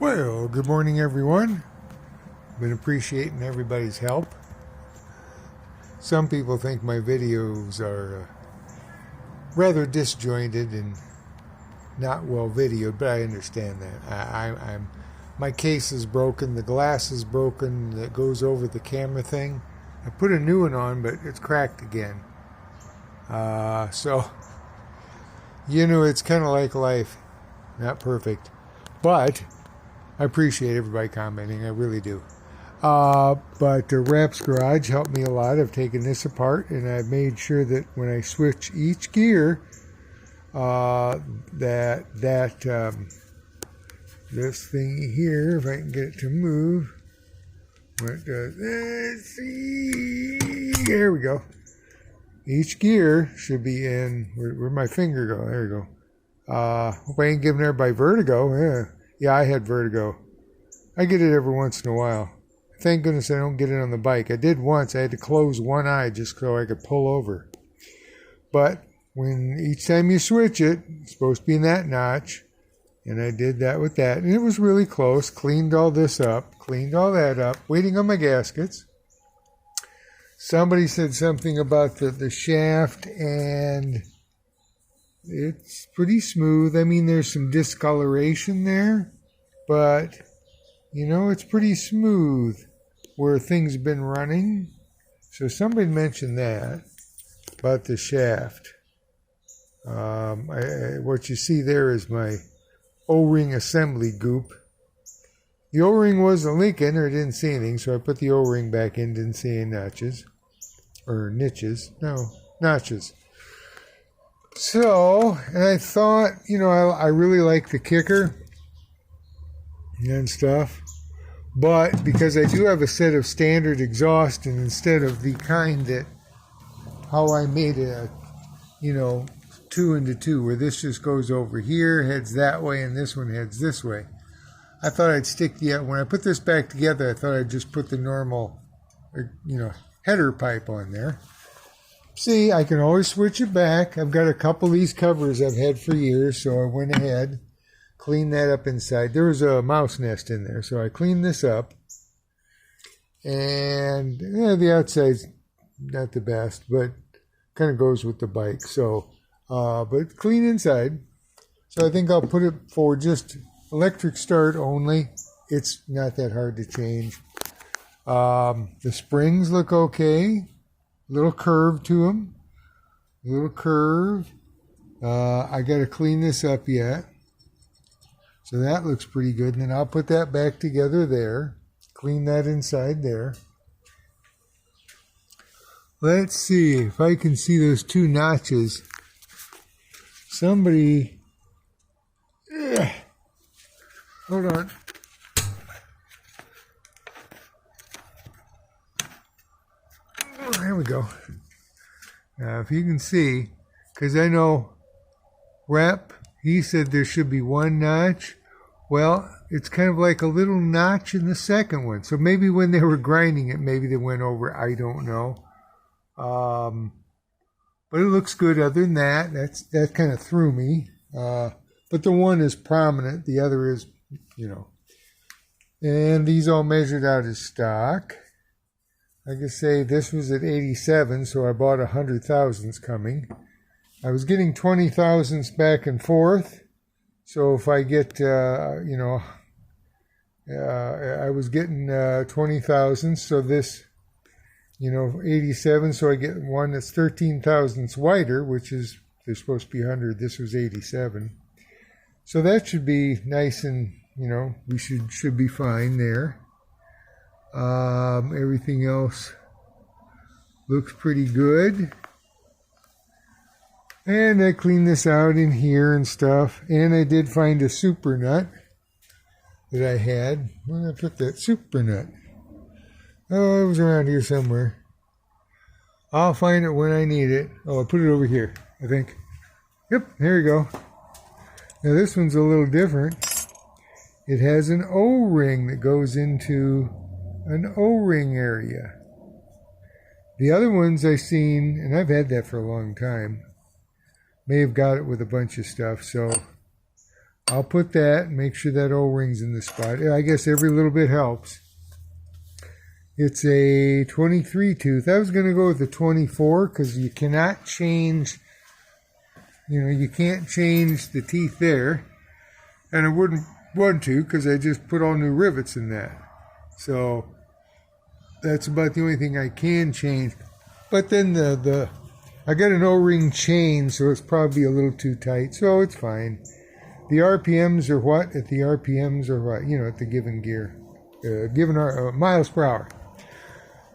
Well, good morning, everyone. Been appreciating everybody's help. Some people think my videos are rather disjointed and not well videoed, but I understand that. My case is broken, the glass is broken that goes over the camera thing. I put a new one on, but it's cracked again. So, it's kind of like life. Not perfect. But I appreciate everybody commenting. I really do. But Rap's Garage helped me a lot. I've taken this apart, and I've made sure that when I switch each gear, this thing here, if I can get it to move, let's see, there we go. Each gear should be in, where'd my finger go? There we go. Hope I ain't giving everybody vertigo. Yeah, I had vertigo. I get it every once in a while. Thank goodness I don't get it on the bike. I did once. I had to close one eye just so I could pull over. But each time you switch it, it's supposed to be in that notch. And I did that with that. And it was really close. Cleaned all this up. Cleaned all that up. Waiting on my gaskets. Somebody said something about the shaft, and it's pretty smooth. I mean, there's some discoloration there, but, it's pretty smooth where things have been running. So somebody mentioned that about the shaft. What you see there is my O-ring assembly goop. The O-ring wasn't leaking, or didn't see anything, so I put the O-ring back in, didn't see any notches. Or niches. No, notches. So, and I thought, I really like the kicker and stuff. But because I do have a set of standard exhaust, and instead of the kind that, how I made it, 2 into 2, where this just goes over here, heads that way, and this one heads this way. I thought I'd stick when I put this back together, I thought I'd just put the normal, header pipe on there. See, I can always switch it back. I've got a couple of these covers I've had for years, so I went ahead, cleaned that up inside. There was a mouse nest in there, so I cleaned this up. And the outside's not the best, but kind of goes with the bike. So, but clean inside. So I think I'll put it for just electric start only. It's not that hard to change. The springs look okay. Little curve to them. Little curve. I got to clean this up yet. So that looks pretty good. And then I'll put that back together there. Clean that inside there. Let's see if I can see those 2 notches. Somebody... hold on. There we go. Now, if you can see, because I know Rep, he said there should be 1 notch. Well, it's kind of like a little notch in the second one. So maybe when they were grinding it, maybe they went over. I don't know. But it looks good other than that. That kind of threw me. But the one is prominent. The other is, And these all measured out as stock. I can say this was at 87, so I bought 100 thousandths coming. I was getting 20 thousandths back and forth. So if I get, I was getting 20 thousandths. So this, 87. So I get one that's 13 thousandths wider, which is, they're supposed to be 100. This was 87. So that should be nice, and, we should be fine there. Everything else looks pretty good. And I cleaned this out in here and stuff. And I did find a super nut that I had. Where did I put that super nut? Oh, it was around here somewhere. I'll find it when I need it. Oh, I put it over here, I think. Yep, here we go. Now this one's a little different. It has an O-ring that goes into an O-ring area. The other ones I've seen, and I've had that for a long time, may have got it with a bunch of stuff, so I'll put that, make sure that O-ring's in the spot. I guess every little bit helps. It's a 23 tooth. I was going to go with the 24 because you cannot change, you can't change the teeth there. And I wouldn't want to because I just put all new rivets in that. So that's about the only thing I can change. But then I got an O-ring chain, so it's probably a little too tight, so it's fine. The RPMs are what? At the RPMs are what? At the given gear. Given miles per hour.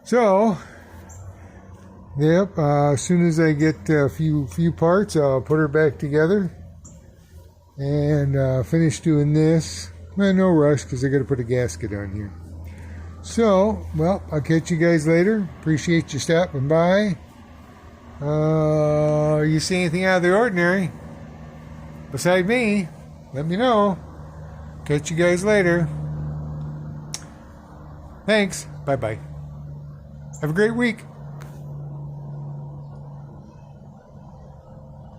So, yep, as soon as I get a few parts, I'll put her back together and finish doing this. No rush because I got to put a gasket on here. So, well, I'll catch you guys later. Appreciate you stopping by. You see anything out of the ordinary beside me, let me know. Catch you guys later. Thanks. Bye-bye. Have a great week.